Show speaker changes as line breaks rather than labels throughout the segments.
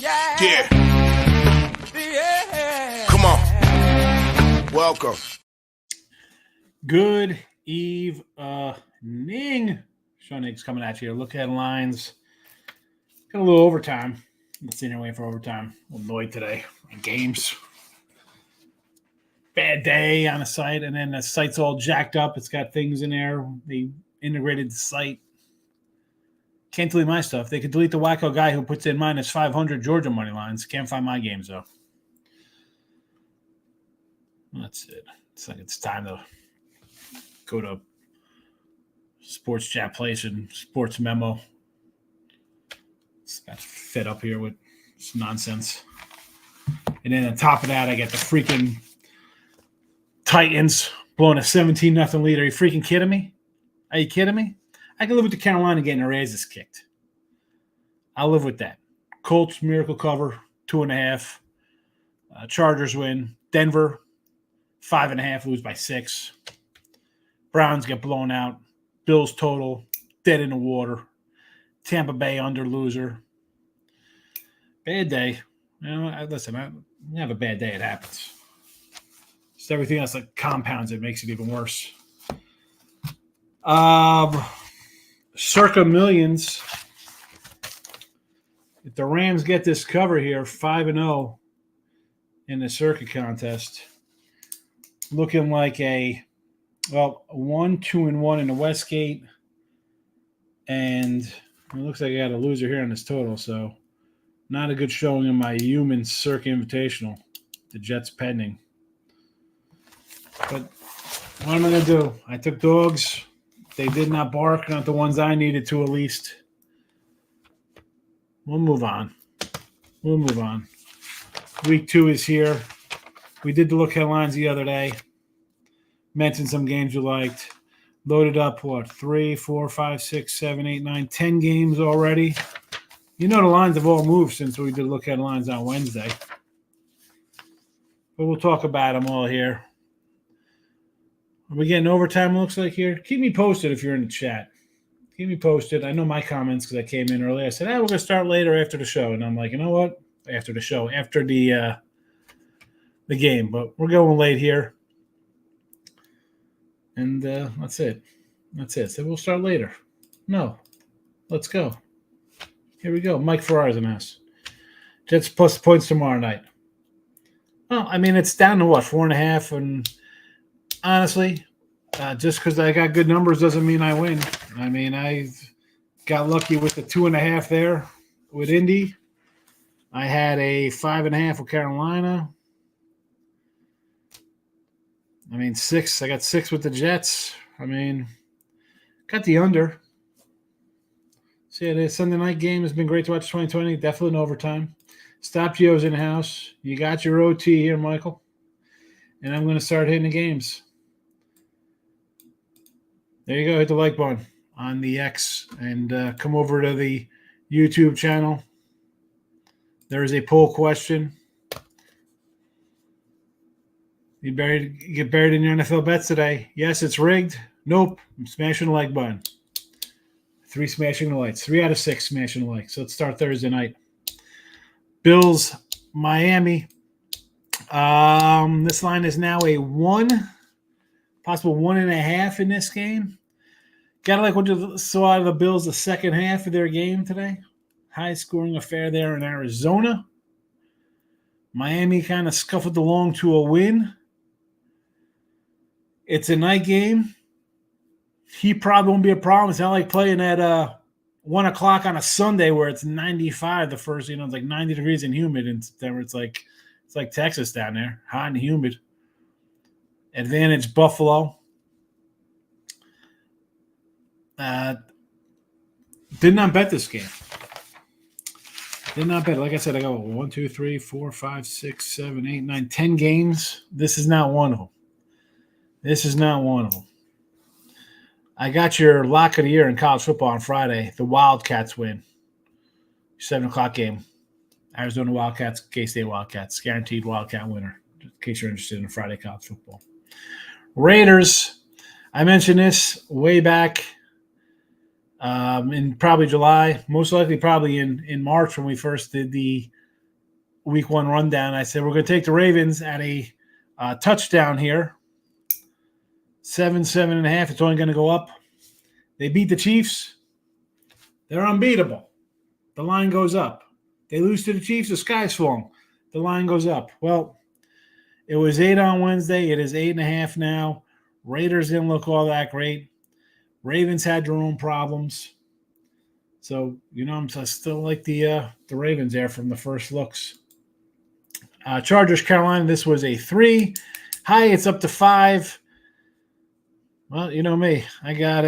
Yeah. Come on. Welcome.
Good evening. Sean Higgs coming at you. Look headlines. Got a little overtime. Let's see, waiting for overtime. A little annoyed today in games. Bad day on the site, and then the site's all jacked up. It's got things in there. They integrated the site. Can't delete my stuff. They could delete the wacko guy who puts in minus 500 Georgia money lines. Can't find my games, though. That's it. It's like it's time to go to Sports Chat Place and Sports Memo. It's got fed up here with this nonsense. And then on top of that, I get the freaking Titans blowing a 17-0 lead. Are you freaking kidding me? Are you kidding me? I can live with the Carolina getting their asses kicked. I'll live with that. Colts, miracle cover, 2.5. Chargers win. Denver, 5.5, lose by 6. Browns get blown out. Bills total, dead in the water. Tampa Bay under loser. Bad day. You know, listen, I have a bad day. It happens. It's everything else that compounds it, makes it even worse. Circa millions. If the Rams get this cover here, 5-0 in the circa contest, looking like a 1-2-1 in the Westgate, and it looks like I got a loser here on this total. So, not a good showing in my human circa invitational. The Jets pending. But what am I going to do? I took dogs. They did not bark, not the ones I needed to at least. We'll move on. Week 2 is here. We did the look headlines the other day. Mentioned some games you liked. Loaded up, 3, 4, 5, 6, 7, 8, 9, 10 games already. You know the lines have all moved since we did look headlines on Wednesday. But we'll talk about them all here. Are we getting overtime, looks like here? Keep me posted if you're in the chat. Keep me posted. I know my comments because I came in early. I said, we're going to start later after the show. And I'm like, you know what? After the show, after the game. But we're going late here. And that's it. So we'll start later. No. Let's go. Here we go. Mike Farrar's in us. Jets plus points tomorrow night. Well, I mean, it's down to 4.5. And honestly, just because I got good numbers doesn't mean I win. I mean, I got lucky with the 2.5 there with Indy. I had a 5.5 with Carolina. I mean, 6. I got 6 with the Jets. I mean, got the under. So, yeah, the Sunday night game has been great to watch 2020. Definitely in overtime. Stop Gio's in the house. You got your OT here, Michael. And I'm going to start hitting the games. There you go. Hit the like button on the X and come over to the YouTube channel. There is a poll question. You get buried in your NFL bets today. Yes, it's rigged. Nope. I'm smashing the like button. 3 smashing the likes. 3 out of 6 smashing the likes. So let's start Thursday night. Bills, Miami. This line is now a 1, possible 1.5 in this game. Kind of like what you saw out of the Bills the second half of their game today. High-scoring affair there in Arizona. Miami kind of scuffled along to a win. It's a night game. He probably won't be a problem. It's not like playing at 1 o'clock on a Sunday where it's 95 the first, it's like 90 degrees and humid in September. It's like Texas down there, hot and humid. Advantage Buffalo. Did not bet this game. Did not bet. Like I said, I got 1, 2, 3, 4, 5, 6, 7, 8, 9, 10 games. This is not one of them. I got your lock of the year in college football on Friday. The Wildcats win. 7 o'clock game. Arizona Wildcats, K-State Wildcats. Guaranteed Wildcat winner, in case you're interested in Friday college football. Raiders. I mentioned this way back in probably July. Most likely probably in March when we first did the week 1 rundown. I said we're going to take the Ravens at a touchdown here. 7.5. It's only going to go up. They beat the Chiefs. They're unbeatable. The line goes up. They lose to the Chiefs. The sky's falling. The line goes up. Well, it was 8 on Wednesday. It is 8.5 now. Raiders didn't look all that great. Ravens had their own problems. So, I'm still like the Ravens there from the first looks. Chargers, Carolina, this was a 3. High, it's up to 5. Well, you know me. I got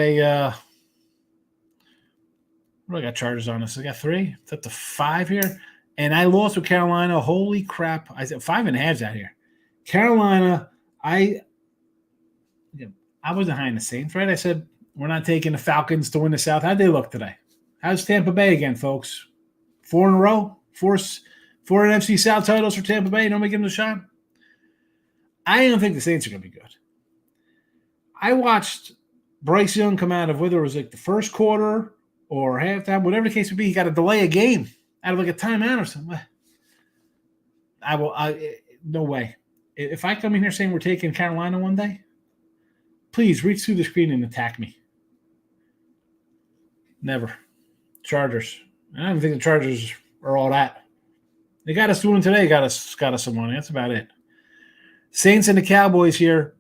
what do I got Chargers on this? I got 3. It's up to 5 here. And I lost with Carolina. Holy crap. I said 5.5 out here. Carolina, I wasn't high in the Saints, right? I said we're not taking the Falcons to win the South. How'd they look today? How's Tampa Bay again, folks? 4 in a row? 4 NFC South titles for Tampa Bay. Nobody give them a shot? I don't think the Saints are going to be good. I watched Bryce Young come out of whether it was like the first quarter or halftime, whatever the case would be. He got to delay a game out of like a timeout or something. No way. If I come in here saying we're taking Carolina one day, please reach through the screen and attack me. Never. Chargers. I don't think the Chargers are all that. They got us doing today. Got us some money. That's about it. Saints and the Cowboys here.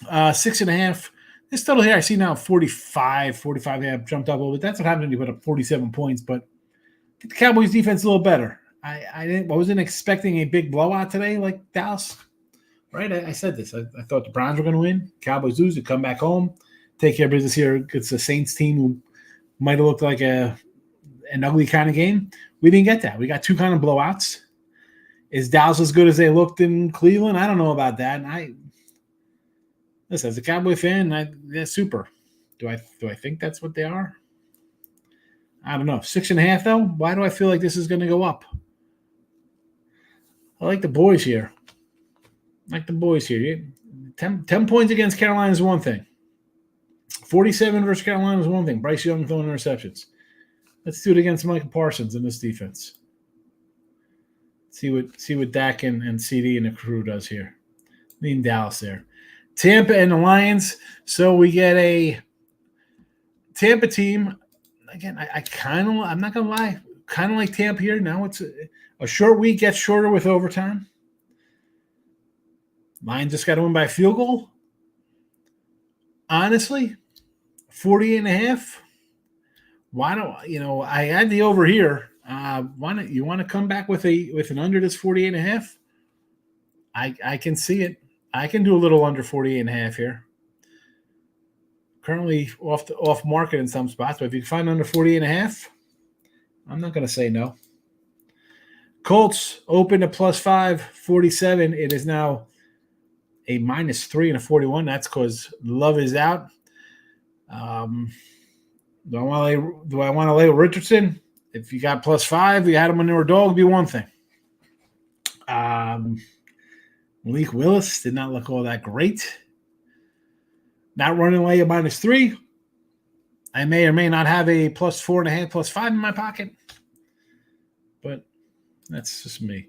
6.5. This total here I see now 45. Yeah, jumped up a little bit. That's what happened when you put up 47 points. But I think the Cowboys defense a little better. I wasn't expecting a big blowout today like Dallas. Right? I said this. I thought the Browns were going to win. Cowboys lose. They come back home, take care of business here. It's a Saints team who might have looked like an ugly kind of game. We didn't get that. We got 2 kind of blowouts. Is Dallas as good as they looked in Cleveland? I don't know about that. And listen, as a Cowboy fan, they're super. Do I think that's what they are? I don't know. 6.5 though. Why do I feel like this is going to go up? I like the boys here. 10 points against Carolina is one thing. 47 versus Carolina is one thing. Bryce Young throwing interceptions. Let's do it against Michael Parsons in this defense. See what Dak and CD and the crew does here. Lean Dallas there. Tampa and the Lions. So we get a Tampa team. Again, I'm not going to lie, kind of like Tampa here. Now it's a short week, gets shorter with overtime. Lions just got to win by a field goal. Honestly, 48.5. Why don't I had the over here. Want to come back with an under that's 48.5? I can see it. I can do a little under 48.5 here. Currently off market in some spots, but if you can find under 48.5, I'm not going to say no. Colts open to +5, 47. It is now a -3 and a 41. That's because Love is out. Do I want to lay with Richardson? If you got +5, you had him when they were dog, it'd be one thing. Malik Willis did not look all that great. Not running away at -3. I may or may not have a +4.5, +5 in my pocket. But that's just me.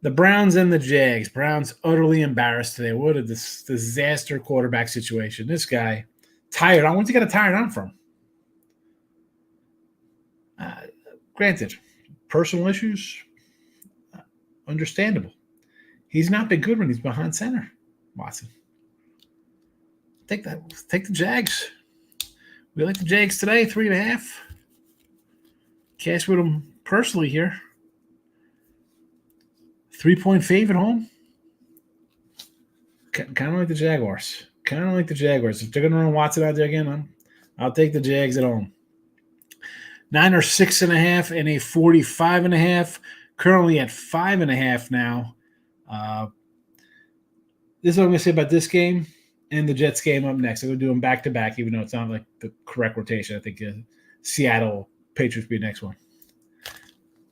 The Browns and the Jags. Browns utterly embarrassed today. What a disaster quarterback situation. This guy, tired. Where'd you get a tired arm from? Granted, personal issues, understandable. He's not been good when he's behind center, Watson. Take the Jags. We like the Jags today, 3.5. Cash with them personally here. 3-point favorite home. Kind of like the Jaguars. If they're going to run Watson out there again, I'll take the Jags at home. Niners 6.5 and a 45.5. Currently at 5.5 now. This is what I'm going to say about this game and the Jets game up next. I'm going to do them back to back, even though it's not like the correct rotation. I think Seattle Patriots be the next one.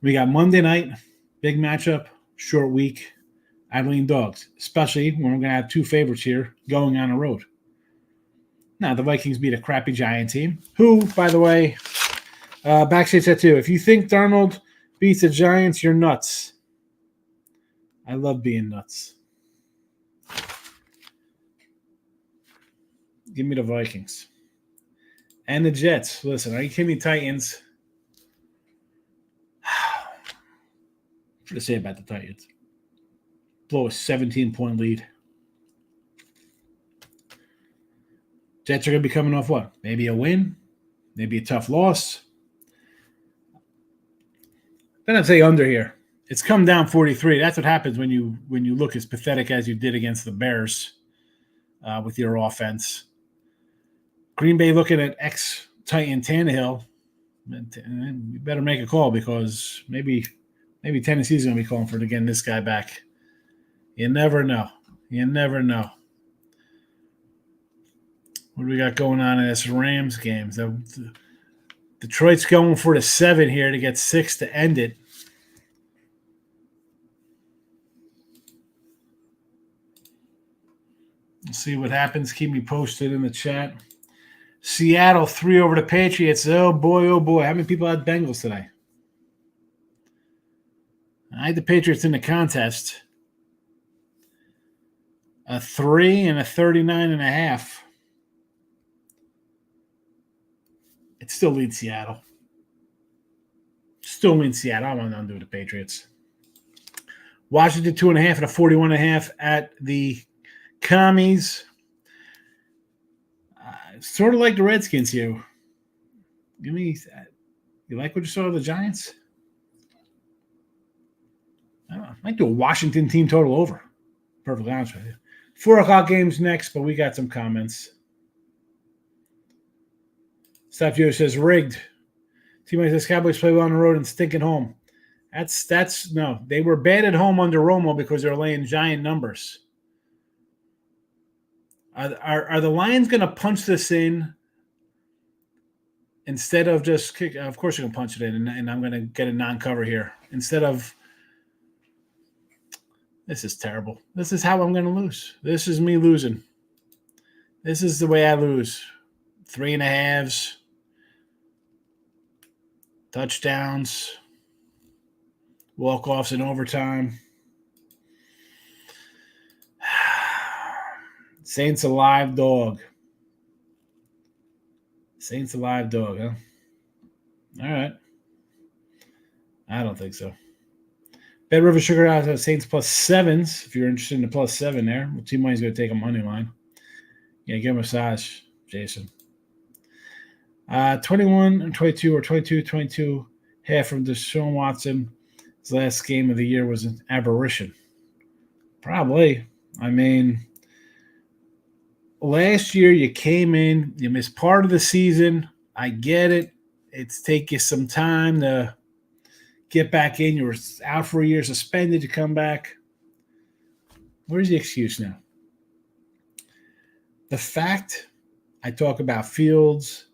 We got Monday night, big matchup, short week. I lean dogs, especially when we're going to have 2 favorites here going on the road. Now, the Vikings beat a crappy Giant team, who, by the way, backstage said too, if you think Darnold beats the Giants, you're nuts. I love being nuts. Give me the Vikings. And the Jets. Listen, are you kidding me, Titans? What to say about the Titans? Blow a 17-point lead. Jets are going to be coming off what? Maybe a win? Maybe a tough loss? Then I'd say under here. It's come down 43. That's what happens when you look as pathetic as you did against the Bears with your offense. Green Bay looking at ex-Titan Tannehill. You better make a call because maybe Tennessee's going to be calling for it again, this guy back. You never know. You never know. What do we got going on in this Rams game? Detroit's going for the 7 here to get 6 to end it. We'll see what happens. Keep me posted in the chat. Seattle 3 over the Patriots. Oh, boy, oh, boy. How many people had Bengals today? I had the Patriots in the contest. A 3 and a 39.5. It still leads Seattle. Still leads Seattle. I want nothing to do with the Patriots. Washington 2.5 and a 41.5 at the Commies. Sort of like the Redskins here. You like what you saw of the Giants? I don't know. I might do a Washington team total over. Perfectly honest with you. 4 o'clock games next, but we got some comments. Stop Joe says rigged. Team says Cowboys play well on the road and stink at home. That's no. They were bad at home under Romo because they're laying giant numbers. Are the Lions going to punch this in instead of just kick? Of course, you're going to punch it in, and I'm going to get a non-cover here instead of. This is terrible. This is how I'm going to lose. This is me losing. This is the way I lose. 3.5s, touchdowns, walk-offs in overtime. Saints alive dog. Saints alive dog, huh? All right. I don't think so. Bet River Sugar House has Saints plus 7s. If you're interested in the plus 7 there, well, Team Money's going to take a money line. Yeah, give him a massage, Jason. 21 and 22 or 22 half from Deshaun Watson. His last game of the year was an aberration. Probably. I mean, last year you came in, you missed part of the season. I get it. It's taken you some time to get back in. You were out for a year, suspended to come back. Where's the excuse now? The fact I talk about Fields,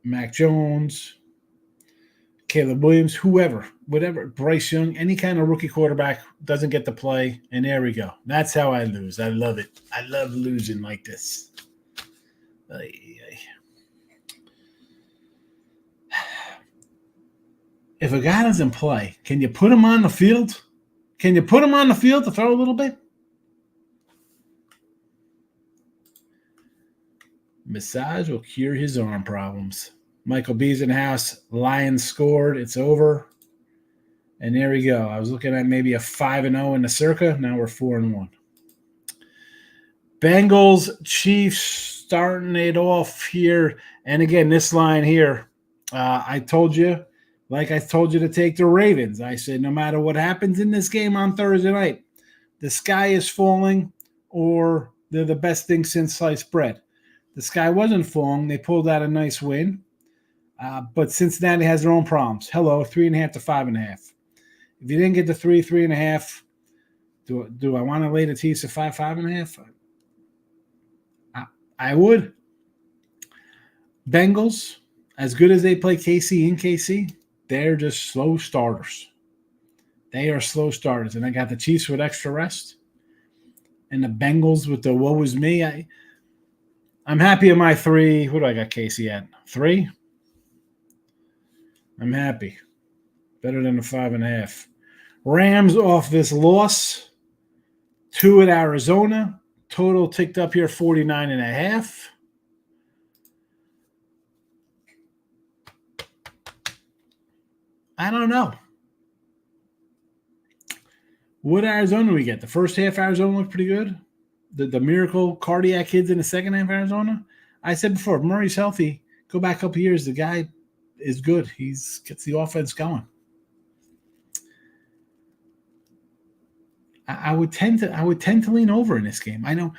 Mac Jones, Caleb Williams, whoever, whatever, Bryce Young, any kind of rookie quarterback doesn't get to play, and there we go. That's how I lose. I love it. I love losing like this. If a guy doesn't play, can you put him on the field? Can you put him on the field to throw a little bit? Massage will cure his arm problems. Michael B's in the house. Lions scored. It's over. And there we go. I was looking at maybe a 5-0 in the circa. Now we're 4-1. Bengals, Chiefs starting it off here. And again, this line here, I told you, like I told you to take the Ravens. I said no matter what happens in this game on Thursday night, the sky is falling or they're the best thing since sliced bread. The sky wasn't falling. They pulled out a nice win. But Cincinnati has their own problems. Hello, 3.5 to 5.5. If you didn't get the 3.5, do I want to lay the tease to 5.5? I would. Bengals, as good as they play KC in KC, they're just slow starters. They are slow starters. And I got the Chiefs with extra rest. And the Bengals with the woe is me. I'm happy in my 3. What do I got KC at? 3? I'm happy. Better than the 5.5. Rams off this loss. 2 at Arizona. Total ticked up here 49.5. I don't know. What Arizona do we get? The first half Arizona looked pretty good. The miracle cardiac kids in the second half Arizona. I said before, if Murray's healthy, go back a couple years. The guy is good. He's gets the offense going. I would tend to lean over in this game. I know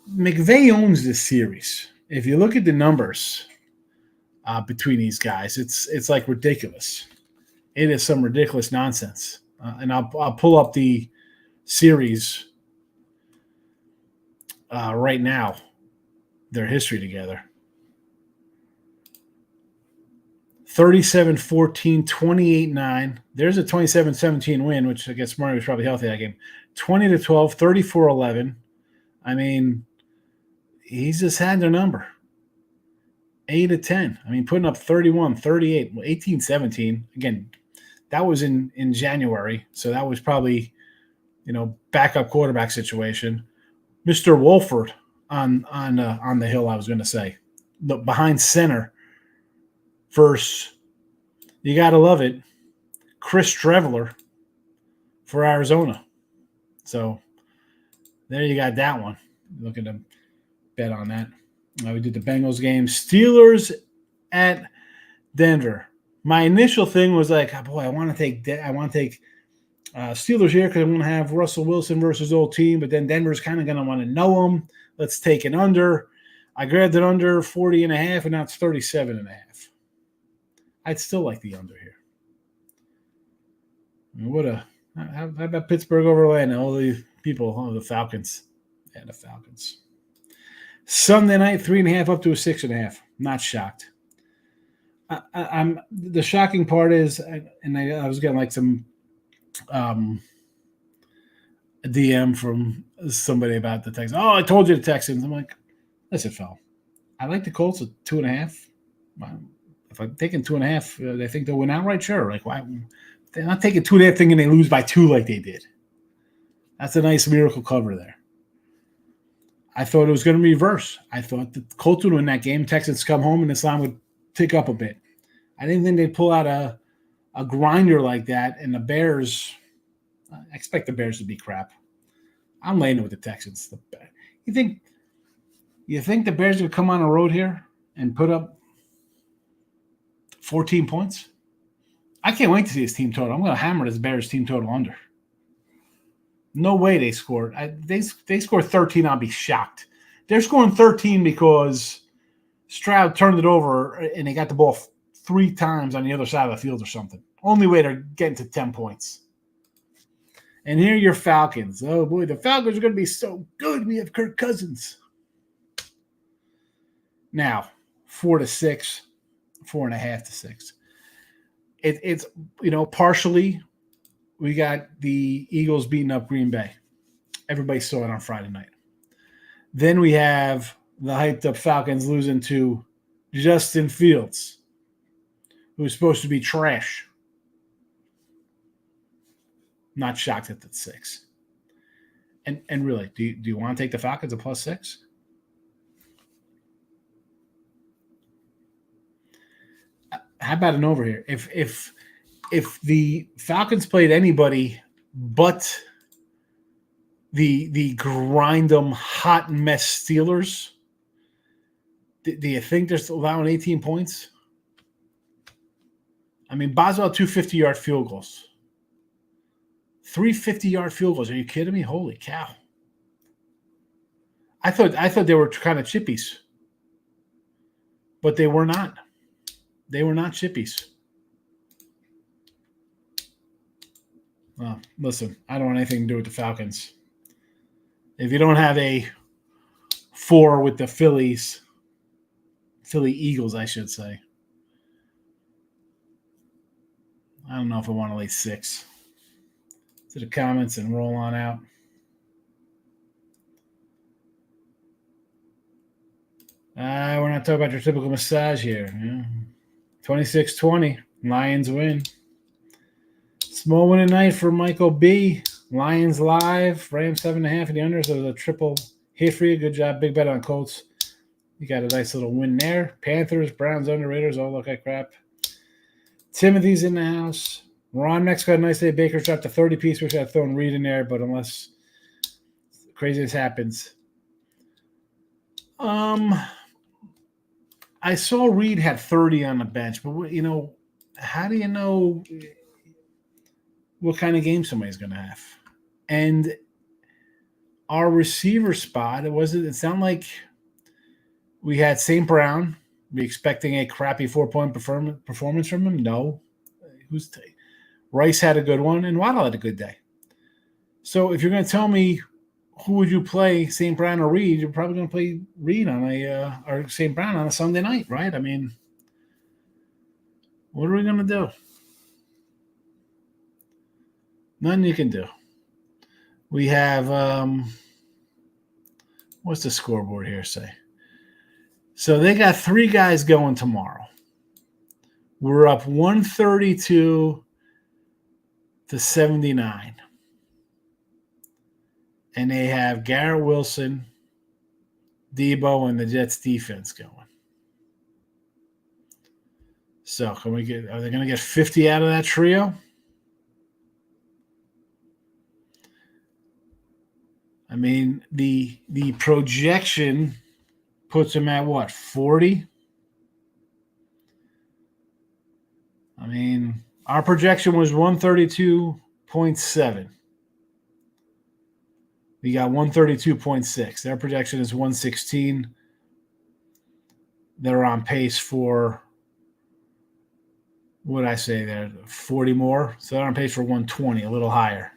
McVay owns this series. If you look at the numbers between these guys, it's like ridiculous. It is some ridiculous nonsense. And I'll pull up the series right now, their history together. 37-14, 28-9. There's a 27-17 win, which I guess Murray was probably healthy that game. 20-12, 34-11. I mean, he's just had their number. 8-10. I mean, putting up 31, 38, 18-17. Again, that was in January, so that was probably, backup quarterback situation. Mr. Wolford on the hill, I was going to say. Behind center. First, you got to love it, Chris Streveler for Arizona. So there you got that one. Looking to bet on that. We did the Bengals game. Steelers at Denver. My initial thing was like, oh boy, I want to take Steelers here because I want to have Russell Wilson versus old team, but then Denver's kind of going to want to know them. Let's take an under. I grabbed it under 40.5, and now it's 37.5. I'd still like the under here. How about Pittsburgh over Atlanta? All the people, the Falcons. Yeah, the Falcons. Sunday night, 3.5 up to a 6.5. Not shocked. I'm the shocking part is, and I was getting like some DM from somebody about the Texans. Oh, I told you the Texans. I'm like, listen, Phil, I like the Colts at 2.5. If I'm taking 2.5, they think they'll win outright. Sure, like why? They're not taking 2.5 thinking they lose by 2 like they did. That's a nice miracle cover there. I thought it was going to reverse. I thought the Colts would win that game. Texans come home and this line would tick up a bit. I didn't think they'd pull out a grinder like that. And the Bears, I expect the Bears to be crap. I'm laying with the Texans. You think the Bears would come on the road here and put up 14 points? I can't wait to see his team total. I'm going to hammer this Bears team total under. No way they scored. They scored 13, I'll be shocked. They're scoring 13 because Stroud turned it over and they got the ball 3 times on the other side of the field or something. Only way they're getting to 10 points. And here are your Falcons. Oh, boy, the Falcons are going to be so good. We have Kirk Cousins. Now, 4-6, 4.5-6. It's partially we got the Eagles beating up Green Bay. Everybody saw it on Friday night. Then we have the hyped up Falcons losing to Justin Fields, who's supposed to be trash. Not shocked at that 6. And really, do you want to take the Falcons at +6? How about an over here? If the Falcons played anybody but the grind 'em hot mess Steelers, do you think they're still allowing 18 points? I mean, Boswell 2 50-yard field goals. 3 50-yard field goals. Are you kidding me? Holy cow. I thought they were kind of chippies. But they were not. They were not chippies. Well, listen, I don't want anything to do with the Falcons. If you don't have a 4 with the Philly Eagles, I should say. I don't know if I want to lay 6. To the comments and roll on out. We're not talking about your typical massage here. Yeah. 26-20. Lions win. Small win tonight for Michael B. Lions live. Rams 7.5 in the under. So a triple hit for you. Good job. Big bet on Colts. You got a nice little win there. Panthers, Browns, under Raiders all look like crap. Timothy's in the house. Ron next got a nice day. Baker's dropped a 30-piece. Wish I had thrown Reed in there, but unless craziness happens. I saw Reed had 30 on the bench, but how do you know what kind of game somebody's going to have? And our receiver spot, it sounded like we had St. Brown. We expecting a crappy 4-point performance from him? No. Rice had a good one, and Waddle had a good day. So if you're going to tell me who would you play, St. Brown or Reed, you're probably going to play Reed or St. Brown on a Sunday night, right? I mean, what are we going to do? Nothing you can do. We have, what's the scoreboard here say? So they got 3 guys going tomorrow. We're up 132 to 79. And they have Garrett Wilson, Debo, and the Jets defense going. So are they going to get 50 out of that trio? I mean, the projection puts them at what, 40? I mean, our projection was 132.7. We got 132.6. Their projection is 116. They're on pace for, what did I say there, 40 more? So they're on pace for 120, a little higher.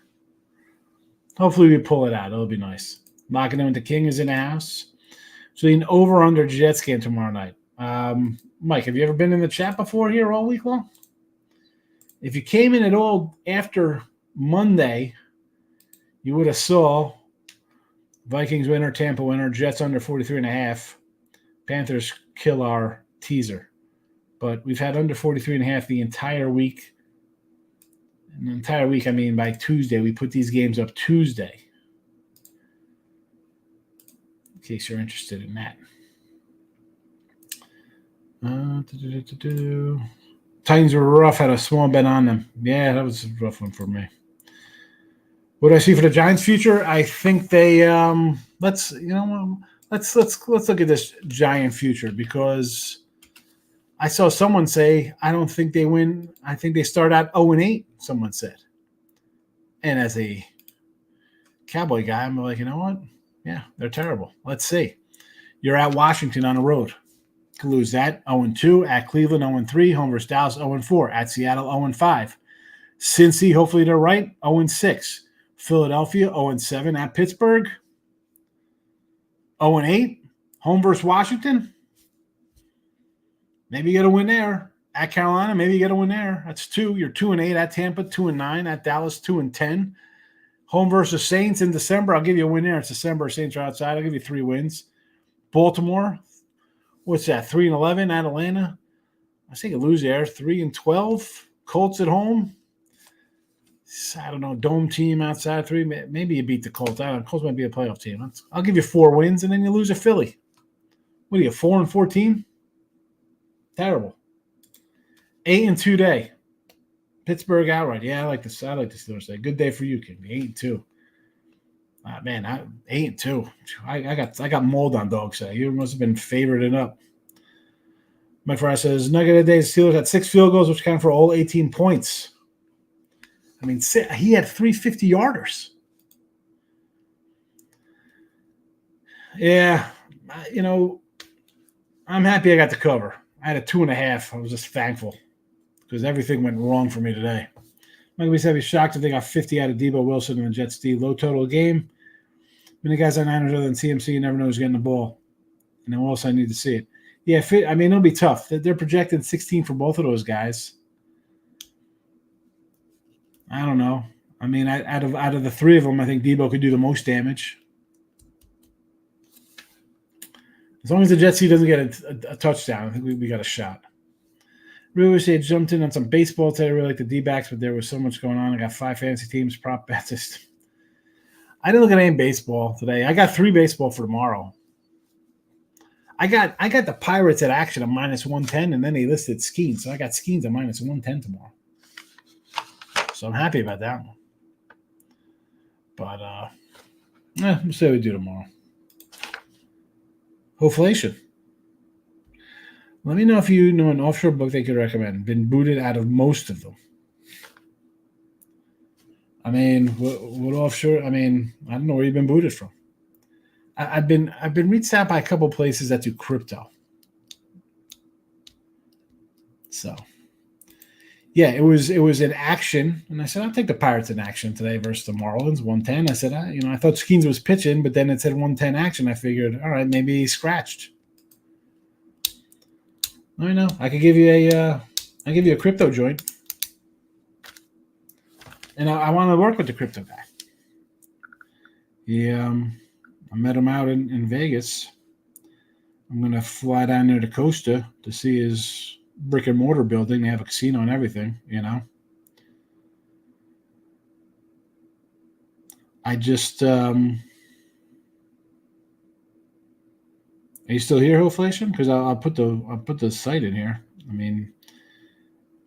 Hopefully we pull it out. It'll be nice. Locking in with the King is in the house. So an over-under Jets game tomorrow night. Mike, have you ever been in the chat before here all week long? If you came in at all after Monday, you would have saw Vikings winner, Tampa winner, Jets under 43.5. Panthers kill our teaser. But we've had under 43.5 the entire week. And the entire week, I mean by Tuesday. We put these games up Tuesday. In case you're interested in that. Titans were rough, had a small bet on them. Yeah, that was a rough one for me. What do I see for the Giants' future? I think they let's look at this Giant future, because I saw someone say I don't think they win. I think they start out 0-8. Someone said, and as a Cowboy guy, I'm like, you know what? Yeah, they're terrible. Let's see. You're at Washington on the road. Could lose that 0-2 at Cleveland, 0-3 home versus Dallas, 0-4 at Seattle, 0-5. Cincy, hopefully they're right, 0-6. Philadelphia, 0-7 at Pittsburgh, 0-8 home versus Washington. Maybe you get a win there. At Carolina, maybe you get a win there. That's 2. You're 2-8 at Tampa, 2-9 at Dallas, 2-10. Home versus Saints in December. I'll give you a win there. It's December. Saints are outside. I'll give you 3 wins. Baltimore, what's that? 3-11 at Atlanta. I think you lose there. 3-12. Colts at home. I don't know. Dome team outside 3. Maybe you beat the Colts. I don't know. Colts might be a playoff team. I'll give you 4 wins, and then you lose a Philly. What are you, 4-14? Terrible. 8-2 day. Pittsburgh outright. Yeah, I like the Steelers day. Good day for you, kid. 8-2. Man, 8-2. I got mold on dog say. You must have been favored up. Mike Farrar says Nugget of the day. Steelers had 6 field goals, which counted for all 18 points. I mean, he had 3 50-yarders. Yeah, I'm happy I got the cover. I had a 2.5. I was just thankful because everything went wrong for me today. Like we said, be shocked if they got 50 out of Debo Wilson and the Jets D. Low total game. Many guys on Niners other than CMC, you never know who's getting the ball. And then what else I need to see it? Yeah, it'll be tough. They're projected 16 for both of those guys. I don't know. I mean, out of the 3 of them, I think Debo could do the most damage. As long as the Jets doesn't get a touchdown, I think we got a shot. Really wish they had jumped in on some baseball today. I really like the D-backs, but there was so much going on. I got 5 fantasy teams, prop bets. I didn't look at any baseball today. I got 3 baseball for tomorrow. I got the Pirates at action at -110, and then they listed Skeens. So I got Skeens at -110 tomorrow. So I'm happy about that one. But we'll see how we do tomorrow. Hoflation. Let me know if you know an offshore book they could recommend. Been booted out of most of them. I mean, what offshore? I mean, I don't know where you've been booted from. I've been reached out by a couple places that do crypto. So, yeah, it was in action, and I said I'll take the Pirates in action today versus the Marlins 110. I said I thought Skeens was pitching, but then it said 110 action. I figured, all right, maybe he scratched. I know I could give you a crypto joint, and I want to work with the crypto guy. Yeah. I met him out in Vegas. I'm going to fly down there to Costa to see his brick and mortar building. They have a casino and everything, you know. I just are you still here, Hoflation? Because I'll put the site in here. I mean,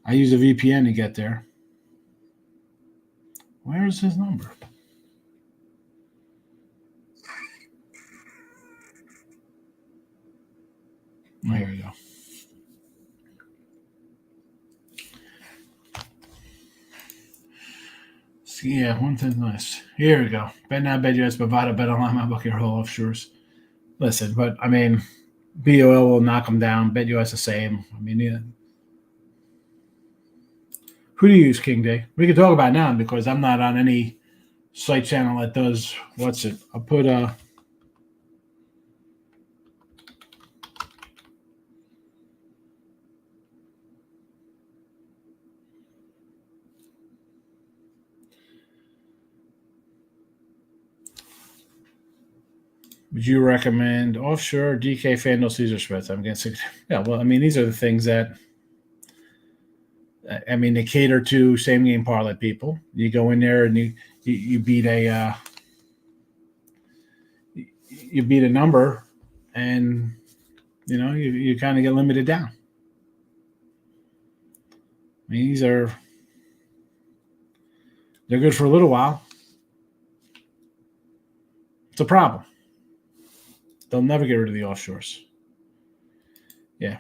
I use a VPN to get there. Where is his number? There we go. So, yeah, 110 nice. Here we go. Bet now, bet US, Bovada, bet online, my bucket, roll offshores. Listen, but I mean, BOL will knock them down. Bet US the same. I mean, yeah. Who do you use, King Day? We can talk about it now because I'm not on any site channel that does what's it. I'll put would you recommend offshore, DK, FanDuel, Caesar Smith? I'm guessing. Yeah, well, I mean, these are the things that, I mean, they cater to same game parlay people. You go in there and you beat a number, and you know you kind of get limited down. I mean, they're good for a little while. It's a problem. They'll never get rid of the offshores. Yeah.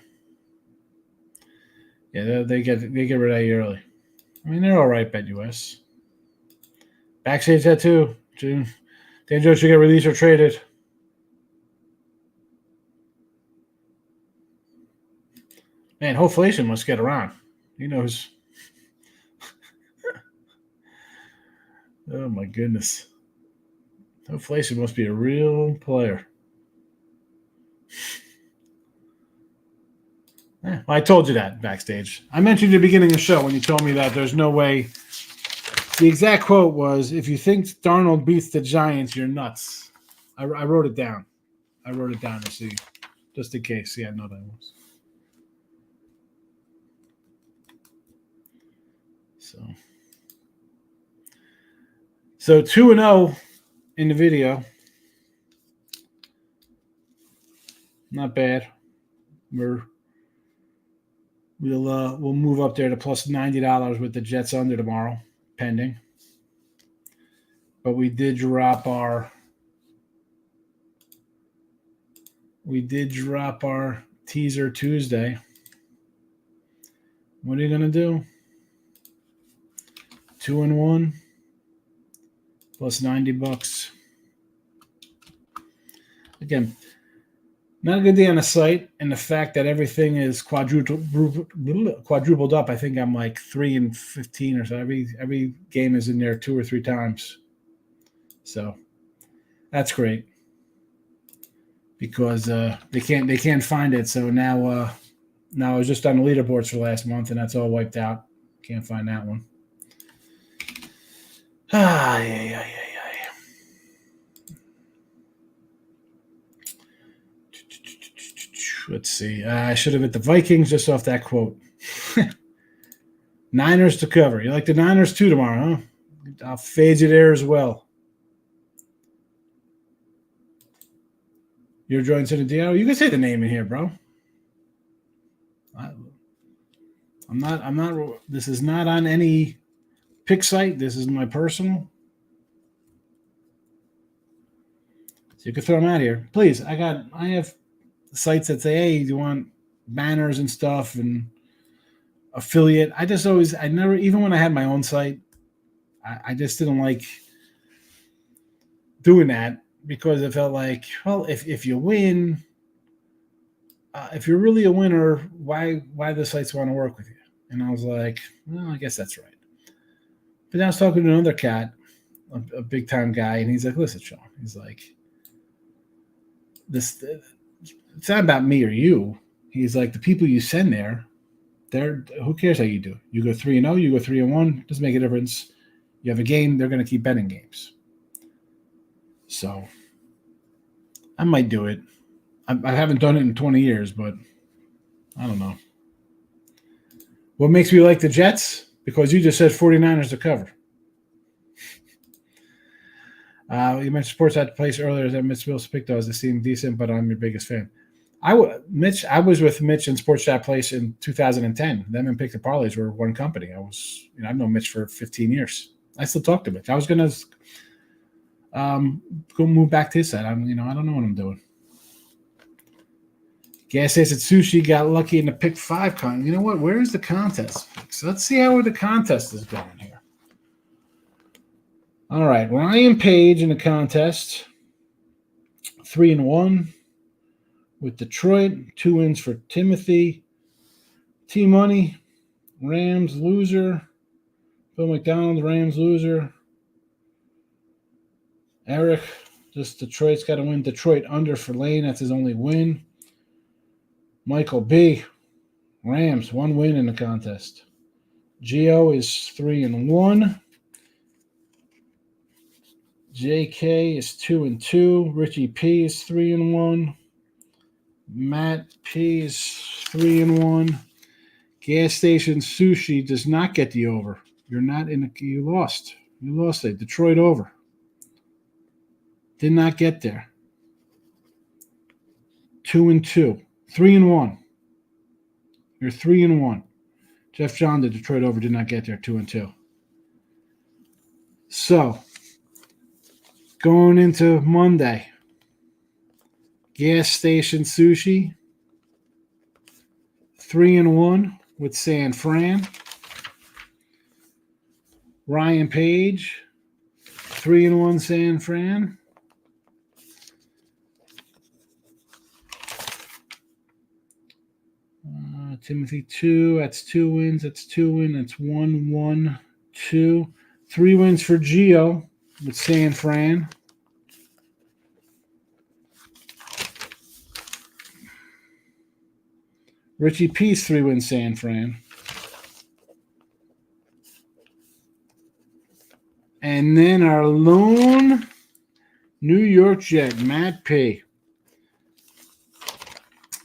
Yeah, they get rid of you early. I mean, they're all right, Bet US. Backstage that too. Dan Joe should get released or traded. Man, Hoflation must get around. He knows. Oh my goodness. Hoflation must be a real player. Yeah, well, I told you that backstage. I mentioned at the beginning of the show when you told me that there's no way. The exact quote was, if you think Darnold beats the Giants, you're nuts. I wrote it down. I wrote it down to see, just in case. Yeah, I know that was. So 2-0 in the video. Not bad. We'll move up there to plus $90 with the Jets under tomorrow, pending. But we did drop our teaser Tuesday. What are you gonna do? 2-1 plus $90. Again, not a good day on the site, and the fact that everything is quadrupled up. I think I'm like 3-15 or so. Every game is in there 2 or 3 times. So that's great because they can't find it. So now I was just on the leaderboards for last month, and that's all wiped out. Can't find that one. Yeah. Let's see. I should have hit the Vikings just off that quote. Niners to cover. You like the Niners too tomorrow, huh? I'll fade you there as well. You're joining to the deal. You can say the name in here, bro. I'm not. This is not on any pick site. This is my personal. So you can throw them out here, please. I have sites that say, hey, do you want banners and stuff and affiliate? I never, even when I had my own site, I just didn't like doing that because it felt like, well, if you win, if you're really a winner, why the sites want to work with you? And I was like, well, I guess that's right. But then I was talking to another cat, a big time guy, and he's like, listen, Sean, he's like, it's not about me or you. He's like, the people you send there, who cares how you do? You go 3-0, you go 3-1, doesn't make a difference. You have a game, they're going to keep betting games. So I might do it. I haven't done it in 20 years, but I don't know. What makes me like the Jets? Because you just said 49ers to cover. You mentioned sports at the place earlier that Mitch Wills picked those. They seem decent, but I'm your biggest fan. I was with Mitch in Sports Chat Place in 2010. Them and Pick the Parlays were one company. I've known Mitch for 15 years. I still talk to Mitch. I was gonna go move back to his side. I don't know what I'm doing. Gas says that Sushi got lucky in the pick 5 con. You know what? Where is the contest? So let's see how the contest is going here. All right, Ryan Page in the contest, 3-1 with Detroit, 2 wins for Timothy. T-Money, Rams loser. Bill McDonald, Rams loser. Eric, just Detroit's got to win. Detroit under for Lane, that's his only win. Michael B, Rams, 1 win in the contest. Gio is 3-1. JK is 2-2. Richie P is 3-1. Matt P is 3-1. Gas Station Sushi does not get the over. You lost. You lost it. Detroit over. Did not get there. 2-2. 3-1. You're 3-1. Jeff John, the Detroit over, did not get there. 2-2. So, going into Monday, Gas Station Sushi, 3-1 with San Fran. Ryan Page, 3-1 San Fran. Timothy 2, that's 2 wins. That's 2 wins. That's 1, 2. 3 wins for Gio with San Fran. Richie Peace, 3 wins San Fran. And then our lone New York Jet, Matt P.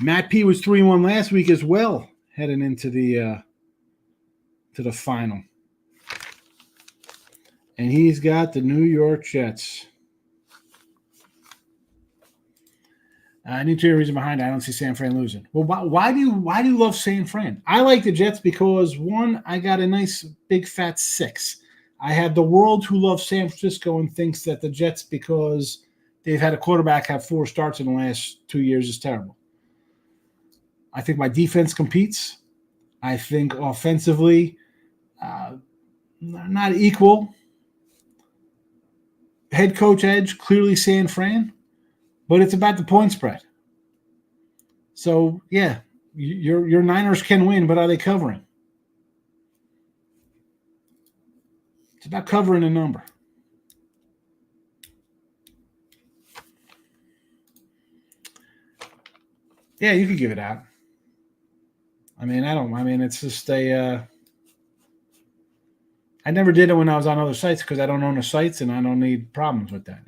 Matt P was 3-1 last week as well, heading into the final. And he's got the New York Jets. I need to hear a reason behind it. I don't see San Fran losing. Well, why do you love San Fran? I like the Jets because, one, I got a nice big fat 6. I have the world who loves San Francisco and thinks that the Jets, because they've had a quarterback have 4 starts in the last 2 years, is terrible. I think my defense competes. I think offensively, not equal. Head coach edge, clearly San Fran, but it's about the point spread. So, yeah, your Niners can win, but are they covering? It's about covering a number. Yeah, you could give it out. It's just I never did it when I was on other sites because I don't own the sites and I don't need problems with that,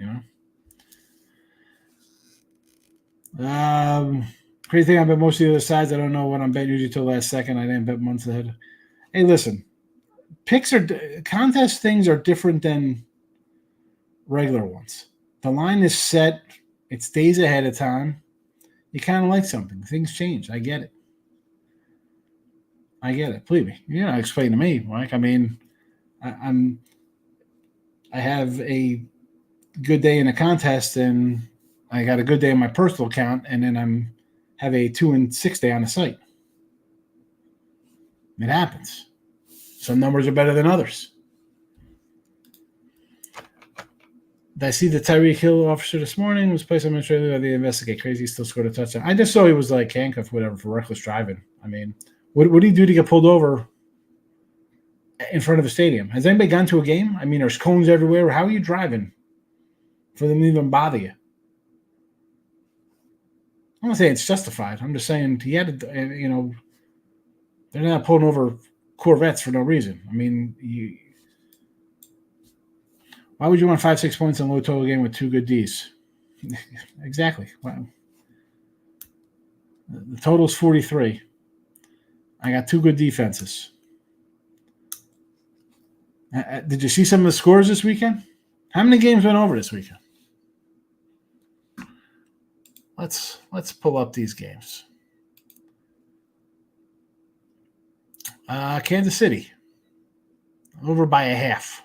Crazy thing, I bet most of the other sides, I don't know what I'm betting usually till last second. I didn't bet months ahead. Hey, listen, contest things are different than regular ones. The line is set. It's days ahead of time. You kind of like something. Things change. I get it. Believe me. You're not explaining to me, Mike. I mean, I have a good day in a contest, and I got a good day in my personal account, and then have a 2-6 day on the site. It happens. Some numbers are better than others. Did I see the Tyreek Hill officer this morning was placed on administrative? They investigate. Crazy, still scored a touchdown. I just saw he was like handcuffed, whatever, for reckless driving. I mean, what do you do to get pulled over in front of a stadium? Has anybody gone to a game? I mean, there's cones everywhere. How are you driving for them to even bother you? I'm not saying it's justified. I'm just saying he had to, they're not pulling over Corvettes for no reason. I mean, why would you want 5-6 points in a low total game with 2 good Ds? Exactly. Wow. The total's 43. I got 2 good defenses. Did you see some of the scores this weekend? How many games went over this weekend? Let's pull up these games. Kansas City, over by a half.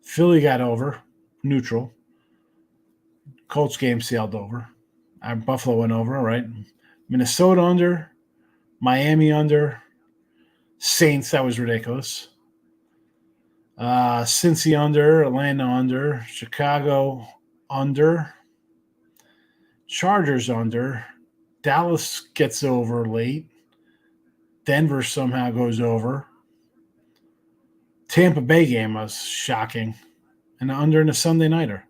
Philly got over, neutral. Colts game sailed over. Buffalo went over, all right. Minnesota under. Miami under. Saints, that was ridiculous. Cincy under. Atlanta under. Chicago under. Chargers under. Dallas gets over late. Denver somehow goes over. Tampa Bay game was shocking. And the under in a Sunday nighter.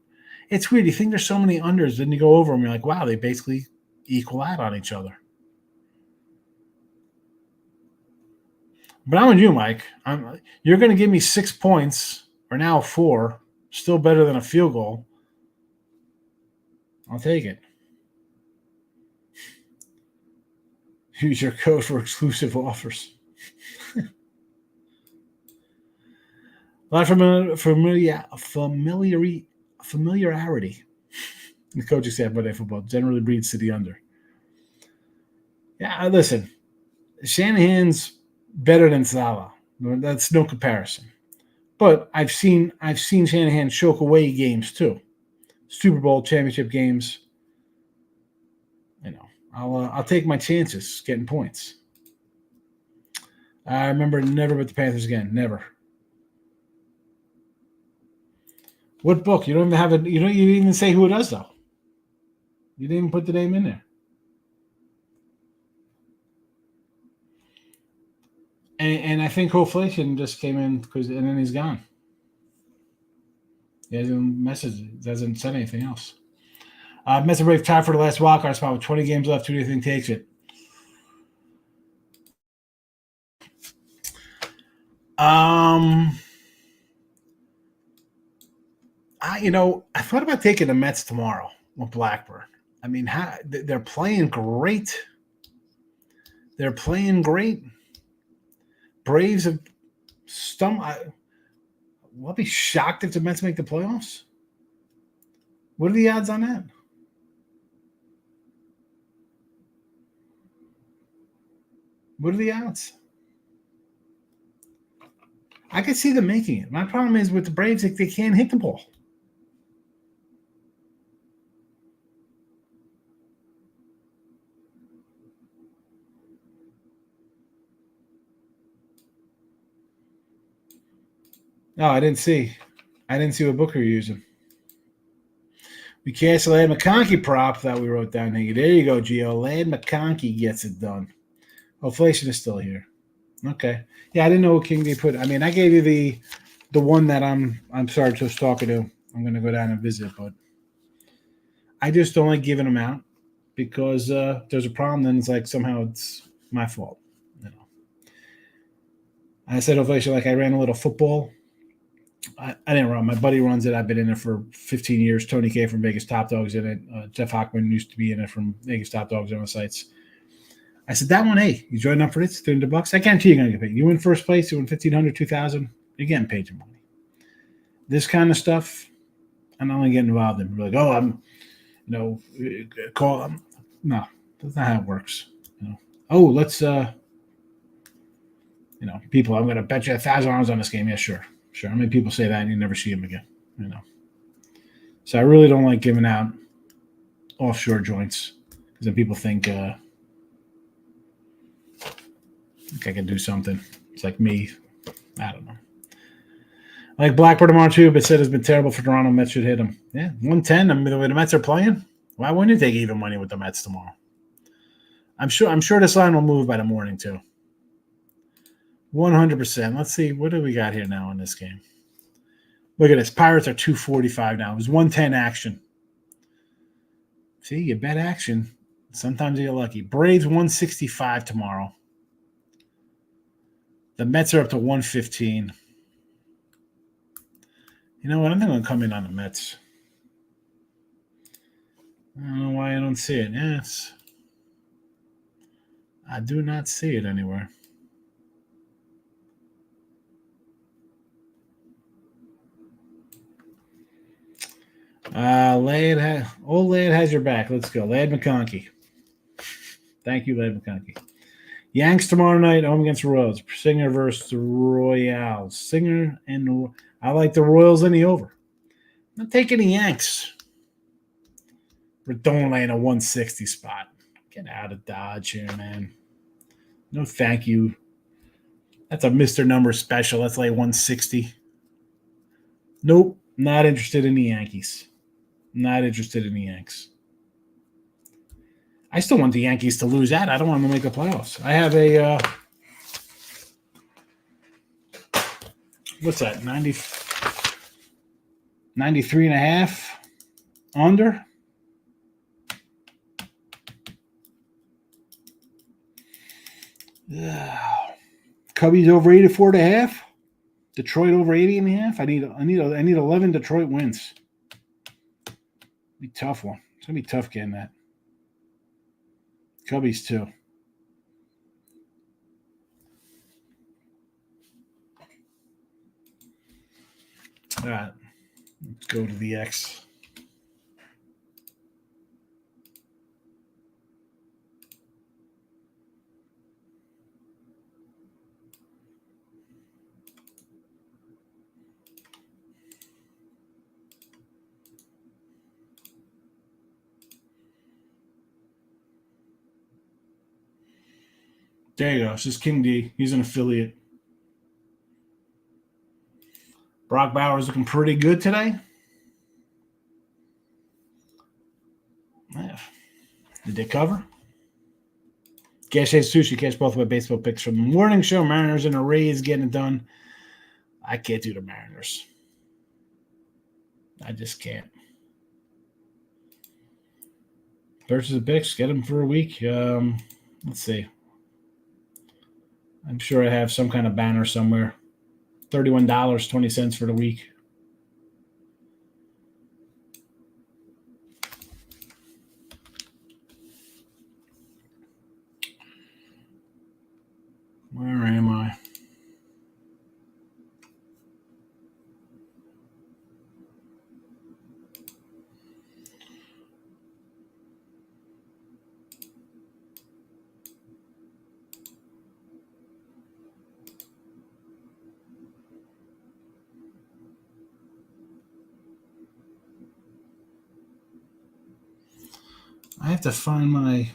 It's weird. You think there's so many unders, then you go over them, you're like, wow, they basically equal out on each other. But I'm with you, Mike. You're going to give me 6 points, or now 4, still better than a field goal. I'll take it. Use your code for exclusive offers. A lot of familiarity. The coaching staff Monday football generally breeds to the under. Yeah, listen. Shanahan's better than Salah. That's no comparison. But I've seen Shanahan choke away games too. Super Bowl championship games. I'll take my chances getting points. I remember never bet the Panthers again. Never. What book? You don't even have it. You didn't even say who it is though. You didn't even put the name in there. And I think Hoflation just came in and then he's gone. He doesn't say anything else. Mets and Braves tied for the last wildcard spot with 20 games left. Who do you think takes it? I thought about taking the Mets tomorrow with Blackburn. I mean, they're playing great. They're playing great. Braves have I'll be shocked if the Mets make the playoffs. What are the odds on that? What are the odds? I could see them making it. My problem is with the Braves, they can't hit the ball. No, I didn't see what book you're using. We canceled Lad McConkey prop that we wrote down here. There you go, Gio. Lad McConkey gets it done. Inflation is still here. Okay. Yeah, I didn't know what king they put. I mean, I gave you the one that I'm sorry to talking to. I'm going to go down and visit, but I just don't like giving them out because there's a problem. Then it's like somehow it's my fault. I said inflation like I ran a little football. I didn't run. My buddy runs it. I've been in it for 15 years. Tony K from Vegas Top Dogs in it. Jeff Hockman used to be in it from Vegas Top Dogs on the sites. I said, that one, hey, you join up for this, $300. I guarantee you're going to get paid. You win first place, you win $1,500, $2,000, you're getting paid your money. This kind of stuff, I'm not only getting involved in. We're like, I'm, call them. No, that's not how it works. Oh, let's people, I'm going to bet you $1,000 on this game. Yeah, sure. How many people say that and you never see them again? So I really don't like giving out offshore joints because then people think I can do something. It's like me. I don't know. I like Blackburn tomorrow too, but said it's been terrible for Toronto. Mets should hit him. Yeah, 110. I mean, the way the Mets are playing, why wouldn't you take even money with the Mets tomorrow? I'm sure this line will move by the morning too. 100%. Let's see. What do we got here now in this game? Look at this. Pirates are 245 now. It was 110 action. See, you bet action. Sometimes you get lucky. Braves 165 tomorrow. The Mets are up to 115. You know what? I think I'm going to come in on the Mets. I don't know why I don't see it. Yes. I do not see it anywhere. Old Lad has your back. Let's go. Lad McConkey. Thank you, Lad McConkey. Yanks tomorrow night, home against the Royals. Singer versus the Royals. Singer and I like the Royals in the over. I'm not taking the Yanks. Redone laying a 160 spot. Get out of Dodge here, man. No, thank you. That's a Mr. Number special. Let's lay 160. Nope. Not interested in the Yankees. Not interested in the Yanks. I still want the Yankees to lose out. I don't want them to make the playoffs. I have a what's that? 93.5 under. Cubbies over 84.5. Detroit over 80.5. I need 11 Detroit wins. Be a tough one. It's gonna be tough getting that. Cubbies too. All right, let's go to the X. There you go. It's just King D. He's an affiliate. Brock Bowers looking pretty good today. Yeah. Did they cover? Cash Sushi. Catch both of my baseball picks from the morning show. Mariners and the Rays getting it done. I can't do the Mariners. I just can't. Versus the Bucs. Get them for a week. Let's see. I'm sure I have some kind of banner somewhere. $31.20 for the week. Where am I? I have to find my. I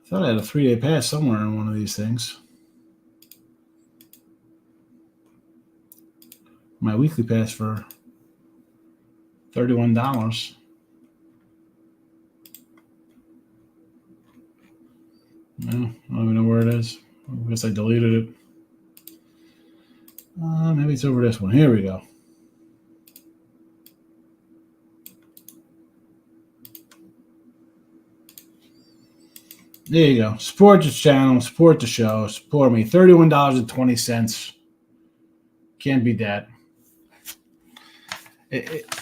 thought I had a 3-day pass somewhere on one of these things. My weekly pass for $31. No, I don't even know where it is. I guess I deleted it. Maybe it's over this one. Here we go. There you go. Support the channel. Support the show. Support me. $31.20. Can't beat that.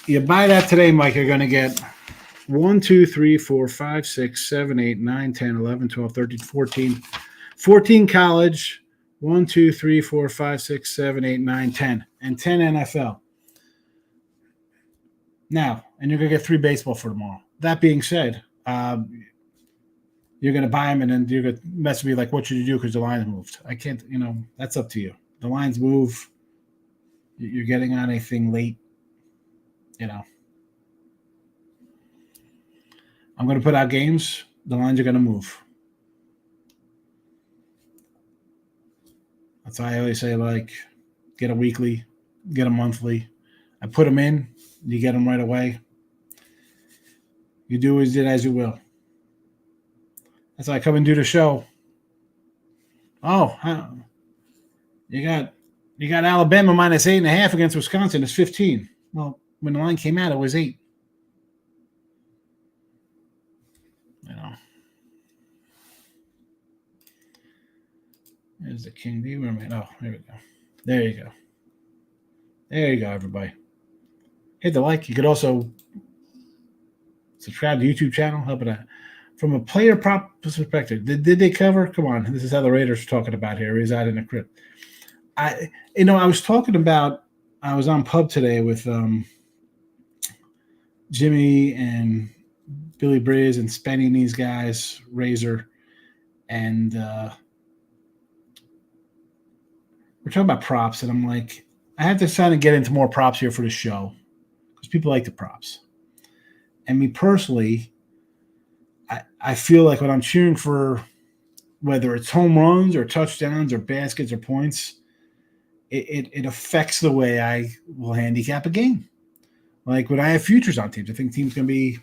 You buy that today, Mike, you're going to get 1, 2, 3, 4, 5, 6, 7, 8, 9, 10, 11, 12, 13, 14. 14 college. 1, 2, 3, 4, 5, 6, 7, 8, 9, 10. And 10 NFL. Now, and you're going to get 3 baseball for tomorrow. that being said, you're going to buy them, and then you're going to mess with me like, what should you do because the lines moved? I can't, that's up to you. The lines move. You're getting on anything late, I'm going to put out games. The lines are going to move. That's why I always say, like, get a weekly, get a monthly. I put them in. You get them right away. You do as you will. That's why I come and do the show. Oh, you got Alabama minus 8.5 against Wisconsin. It's 15. Well, when the line came out, it was 8. There's the king. Do you remember? Oh, there we go. There you go. There you go, everybody. Hit the like. You could also subscribe to the YouTube channel. Help it out. From a player prop perspective, did they cover? Come on. This is how the Raiders are talking about here. He's out in the crypt. I was talking about, I was on Pub today with Jimmy and Billy Briz and Spenny and these guys, Razor, and we're talking about props, and I'm like, I have to kind of get into more props here for the show because people like the props. And me personally, I feel like when I'm cheering for, whether it's home runs or touchdowns or baskets or points, it affects the way I will handicap a game. Like when I have futures on teams, I think teams can be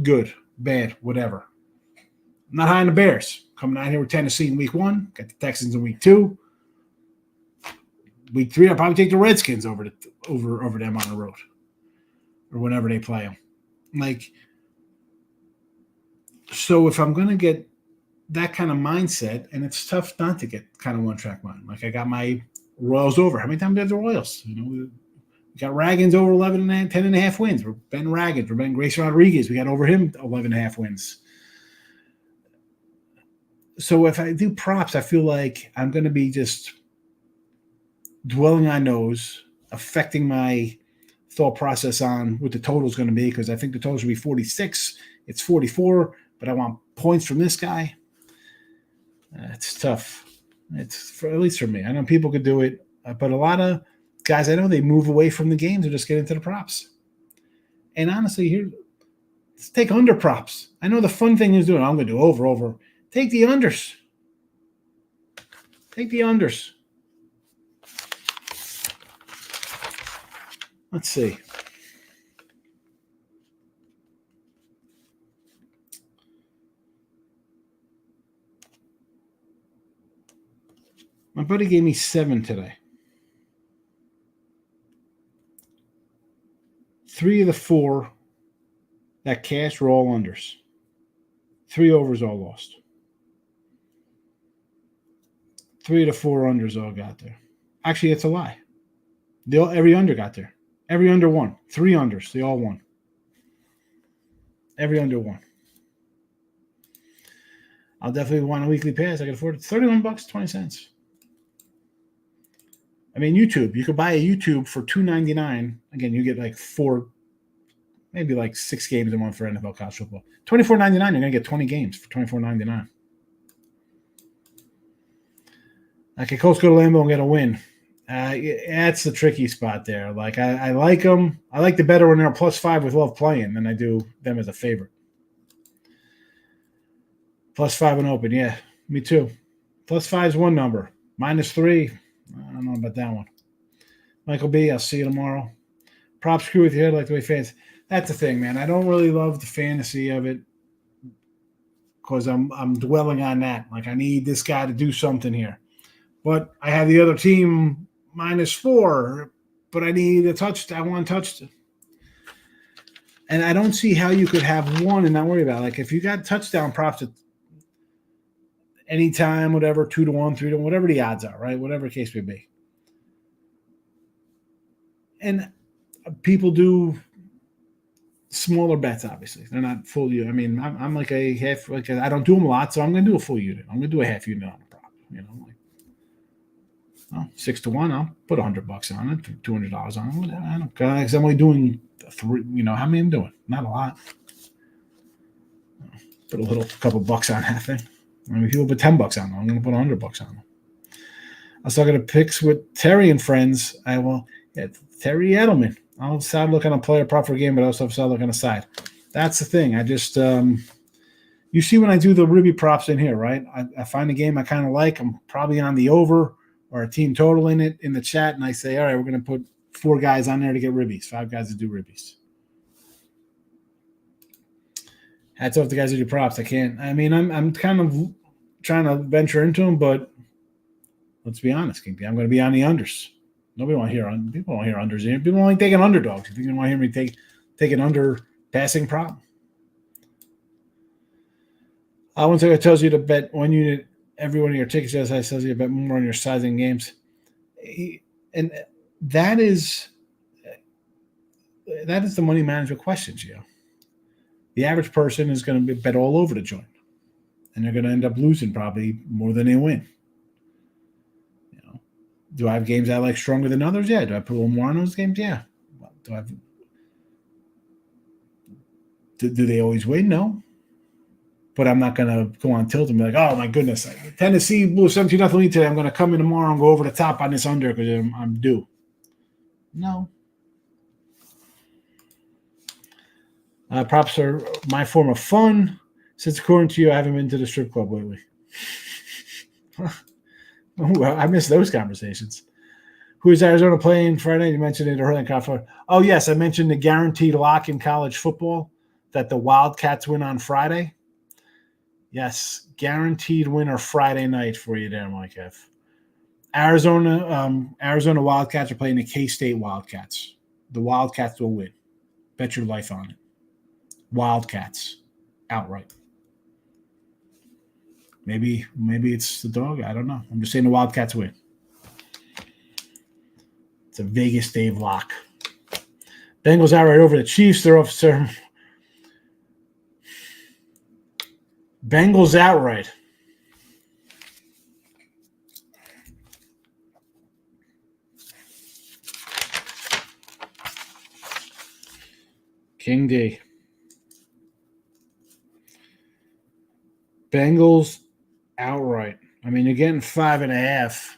good, bad, whatever. I'm not high on the Bears. Coming out here with Tennessee in week 1, got the Texans in week 2. Week 3, I'll probably take the Redskins over them on the road or whenever they play them. Like, so if I'm going to get that kind of mindset, and it's tough not to get kind of one-track mind. Like I got my Royals over. How many times did the Royals? We got Raggins over 10.5 wins. We're betting Raggins. We're betting Grayson Rodriguez. We got over him 11.5 wins. So if I do props, I feel like I'm going to be just dwelling on those, affecting my thought process on what the total is going to be, because I think the total should be 46. It's 44, but I want points from this guy. It's tough. It's at least for me. I know people could do it, but a lot of guys I know, they move away from the games and just get into the props. And honestly, let's take under props. I know the fun thing is doing. I'm going to do over. Take the unders. Take the unders. Let's see. My buddy gave me 7 today. 3 of the 4 that cashed were all unders. 3 overs all lost. 3 of the 4 unders all got there. Actually, it's a lie. Every under got there. Every under won. 3 unders. They all won. Every under won. I'll definitely want a weekly pass. I can afford it. $31.20. I mean, YouTube. You could buy a YouTube for $2.99. Again, you get like 4, maybe like 6 games a month for NFL college football. $24.99. You're gonna get 20 games for $24.99. Okay, Colts go to Lambeau and get a win. That's the tricky spot there. Like I like them. I like the better when they're +5 with love playing than I do them as a favorite. +5 and open, yeah, me too. +5 is one number. -3, I don't know about that one. Michael B, I'll see you tomorrow. Prop screw with your head like the way fans. That's the thing, man. I don't really love the fantasy of it because I'm dwelling on that. Like I need this guy to do something here. But I have the other team -4, but I need a touchdown. I want a touchdown. And I don't see how you could have one and not worry about it. Like if you got touchdown props at any time, whatever, 2-1, 3-1, whatever the odds are, right? Whatever the case may be. And people do smaller bets, obviously. They're not full unit. I mean, I'm like a half, like I don't do them a lot, so I'm going to do a full unit. I'm going to do a half unit on a prop, like. Well, 6-1, I'll put $100 on it, $200 on it. I don't, because I'm only doing 3. How many I'm doing? Not a lot. Put a couple bucks on that thing. I mean, people put $10 on them. I'm going to put $100 on them. I was talking to picks with Terry and friends. Terry Edelman. I'll start looking on player prop for a game, but I also start looking on the side. That's the thing. I just you see when I do the Ruby props in here, right? I find a game I kind of like. I'm probably on the over or a team total in it in the chat, and I say, all right, we're going to put 4 guys on there to get ribbies, 5 guys to do ribbies. Hats off to guys who do props. I can't. I mean, I'm kind of trying to venture into them, but let's be honest, Kinky. I'm going to be on the unders. Nobody want to hear people don't hear unders here. People only take an underdogs. If you want to hear me take an under passing prop. I won't say it tells you to bet one unit every one of your tickets. As I tells you to bet more on your sizing games, and that is the money management question, Gio. The average person is going to bet all over the joint, and they're going to end up losing probably more than they win. Do I have games I like stronger than others? Yeah. Do I put a little more on those games? Yeah. Do they always win? No. But I'm not going to go on tilt and be like, oh, my goodness. Tennessee blew 17-0 lead today. I'm going to come in tomorrow and go over the top on this under because I'm due. No. Props are my form of fun. Since according to you, I haven't been to the strip club lately. Well, I missed those conversations. Who is Arizona playing Friday? You mentioned it earlier in conference. Oh, yes, I mentioned the guaranteed lock in college football that the Wildcats win on Friday. Yes, guaranteed winner Friday night for you there, Mike F. Arizona Wildcats are playing the K-State Wildcats. The Wildcats will win. Bet your life on it. Wildcats outright. Maybe it's the dog. I don't know. I'm just saying the Wildcats win. It's a Vegas Dave lock. Bengals outright over the Chiefs. They're off. Bengals outright. King D. Bengals outright. I mean, you're getting 5.5.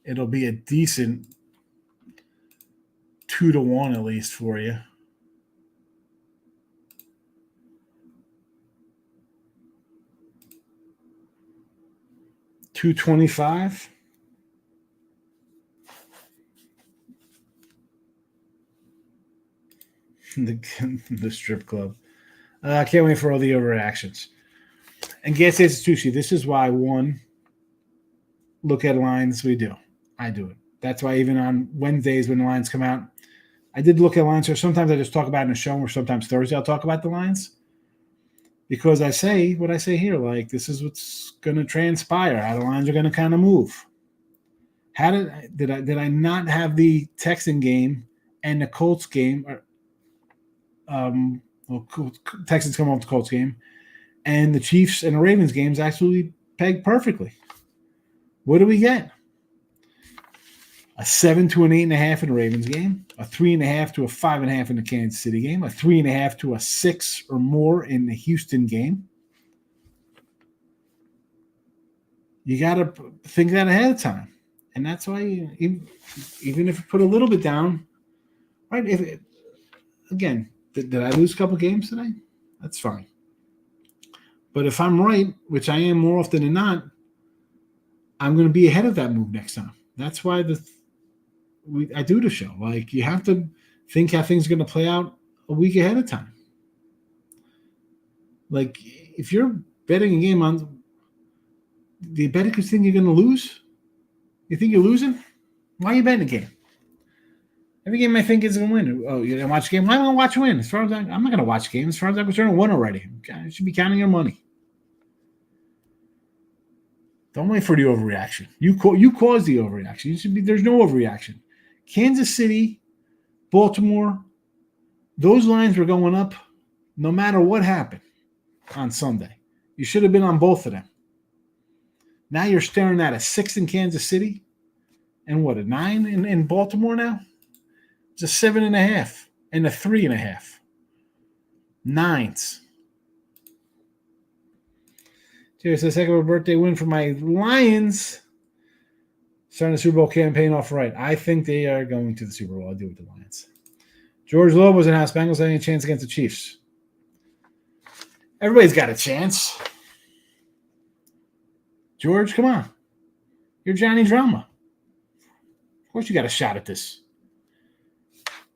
It'll be a decent 2-1 at least for you. $225. The strip club. I can't wait for all the overreactions. And Gas States Sushi, this is why, one, look at lines we do. I do it. That's why even on Wednesdays when the lines come out, I did look at lines. So sometimes I just talk about it in a show, or sometimes Thursday I'll talk about the lines. Because I say what I say here, like this is what's going to transpire, how the lines are going to kind of move. How did I not have the Texan game and the Colts game? Texans come off the Colts game, and the Chiefs and the Ravens games actually pegged perfectly. What do we get? A 7 to an 8.5 in the Ravens game, a 3.5 to a 5.5 in the Kansas City game, a 3.5 to a 6 or more in the Houston game. You got to think that ahead of time, and that's why even if you put a little bit down, right? Did I lose a couple games today? That's fine. But if I'm right, which I am more often than not, I'm going to be ahead of that move next time. That's why I do the show. Like, you have to think how things are going to play out a week ahead of time. Like, if you're betting a game on, do you bet it because you think you're going to lose? You think you're losing? Why are you betting a game? Every game I think is going to win. Oh, you're going to watch a game? Why am I going to watch win? I'm not going to watch games. As far as I'm concerned, I won already. You should be counting your money. Don't wait for the overreaction. You caused the overreaction. There's no overreaction. Kansas City, Baltimore, those lines were going up no matter what happened on Sunday. You should have been on both of them. Now you're staring at a 6 in Kansas City and what, a 9 in Baltimore now? It's a 7.5 and a 3.5. 9s. Cheers. The second birthday win for my Lions. Starting the Super Bowl campaign off right. I think they are going to the Super Bowl. I'll do it with the Lions. George Lowe was in house. Bengals having a chance against the Chiefs. Everybody's got a chance. George, come on. You're Johnny Drama. Of course you got a shot at this.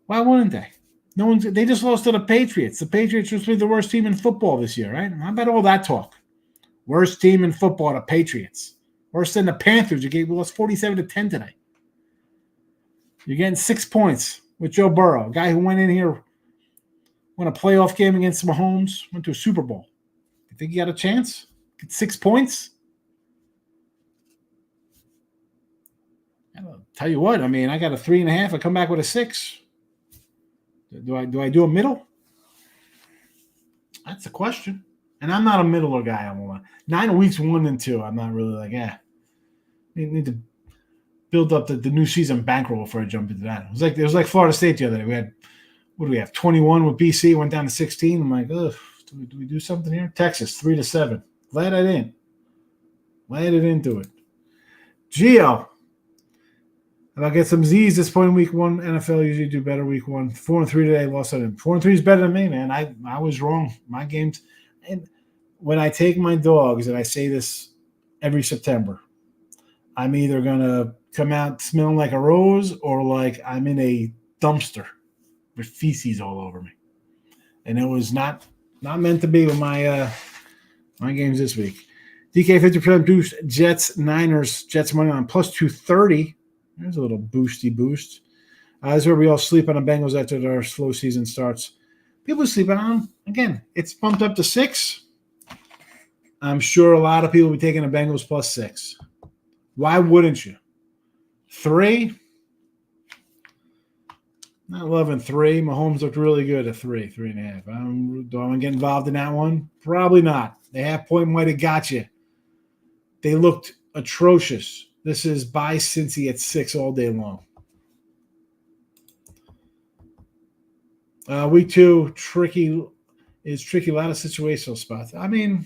Why wouldn't they? They just lost to the Patriots. The Patriots are the worst team in football this year, right? How about all that talk? Worst team in football, the Patriots. Worse than the Panthers. We lost 47-10 today. You're getting 6 points with Joe Burrow, a guy who went in here, won a playoff game against Mahomes, went to a Super Bowl. You think you got a chance? Get 6 points? I'll tell you what, I mean, I got a 3.5. I come back with a 6. Do I do a middle? That's the question. And I'm not a middler guy. I'm 9 weeks 1 and 2. I'm not really like, need to build up the new season bankroll before I jump into that. It was like Florida State the other day. We had, what do we have? 21 with BC, went down to 16. I'm like, ugh, do we do something here? Texas 3-7. Glad I didn't. Glad I didn't do it. Gio. If I get some Z's this point in week 1, NFL usually do better week 1. 4-3 today, lost on him. 4-3 is better than me, man. I was wrong. My games. And when I take my dogs, and I say this every September, I'm either going to come out smelling like a rose or like I'm in a dumpster with feces all over me. And it was not meant to be with my games this week. DK 50% boost, Jets, Niners, Jets money on plus 230. There's a little boosty boost. This is where we all sleep on the Bengals after their slow season starts. People sleep on them. Again, it's pumped up to 6. I'm sure a lot of people will be taking the Bengals plus 6. Why wouldn't you? 3? Not loving 3. Mahomes looked really good at 3, 3.5. Do I want to get involved in that one? Probably not. The half-point might have got you. They looked atrocious. This is buy Cincy at 6 all day long. Week 2, tricky. A lot of situational spots. I mean,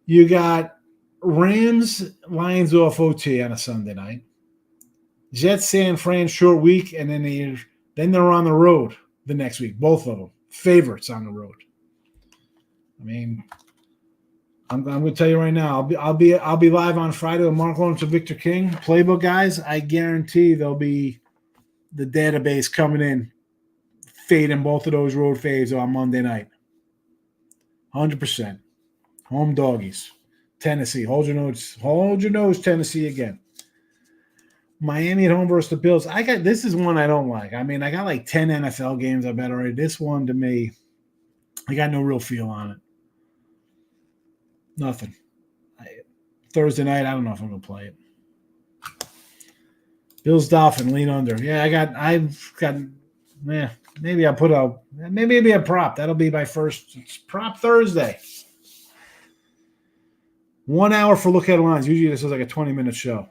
you got Rams, Lions off OT on a Sunday night. Jets, San Fran, short week, and then they're on the road the next week. Both of them favorites on the road. I mean, I'm going to tell you right now. I'll be live on Friday with Mark Lawrence and Victor King. Playbook guys, I guarantee there'll be the database coming in, fading both of those road faves on Monday night. 100%. Home doggies. Tennessee. Hold your nose, Tennessee again. Miami at home versus the Bills. This is one I don't like. I mean, I got like 10 NFL games I bet already. This one, to me, I got no real feel on it. Nothing. Thursday night, I don't know if I'm going to play it. Bills Dolphins, lean under. Yeah, maybe I'll put maybe a prop. That'll be my first prop Thursday. 1 hour for look at lines. Usually this is like a 20-minute show.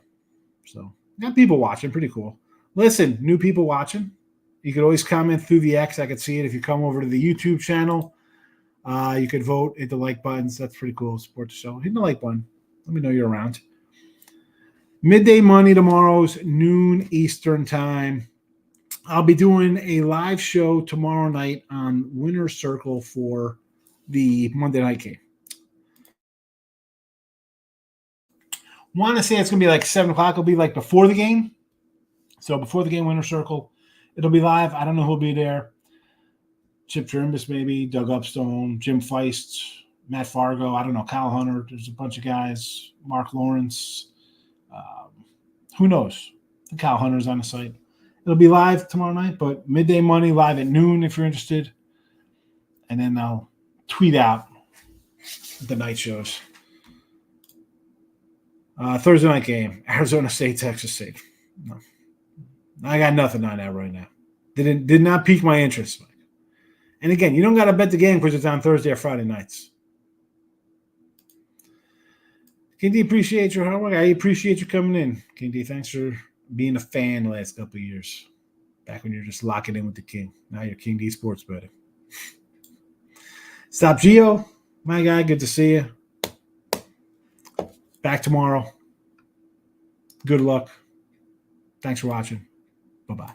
So got people watching. Pretty cool. Listen, new people watching. You could always comment through the X. I could see it if you come over to the YouTube channel. You could vote, hit the like buttons. That's pretty cool. Support the show. Hit the like button. Let me know you're around. Midday Money tomorrow's noon Eastern time. I'll be doing a live show tomorrow night on Winner's Circle for the Monday night game. Want to say it's going to be like 7 o'clock. It'll be like before the game. So before the game, Winner's Circle. It'll be live. I don't know who'll be there. Chip Trimbus, maybe, Doug Upstone, Jim Feist, Matt Fargo, I don't know, Kyle Hunter. There's a bunch of guys, Mark Lawrence. Who knows? I think Kyle Hunter's on the site. It'll be live tomorrow night, but Midday Money live at noon if you're interested. And then I'll tweet out the night shows. Thursday night game, Arizona State, Texas State. No. I got nothing on that right now. Did not pique my interest. And again, you don't got to bet the game because it's on Thursday or Friday nights. Kindy, appreciate your hard work. I appreciate you coming in. Kindy, thanks for being a fan the last couple of years. Back when you're just locking in with the King. Now you're King D Sports betting. Stop Gio, my guy. Good to see you. Back tomorrow. Good luck. Thanks for watching. Bye-bye.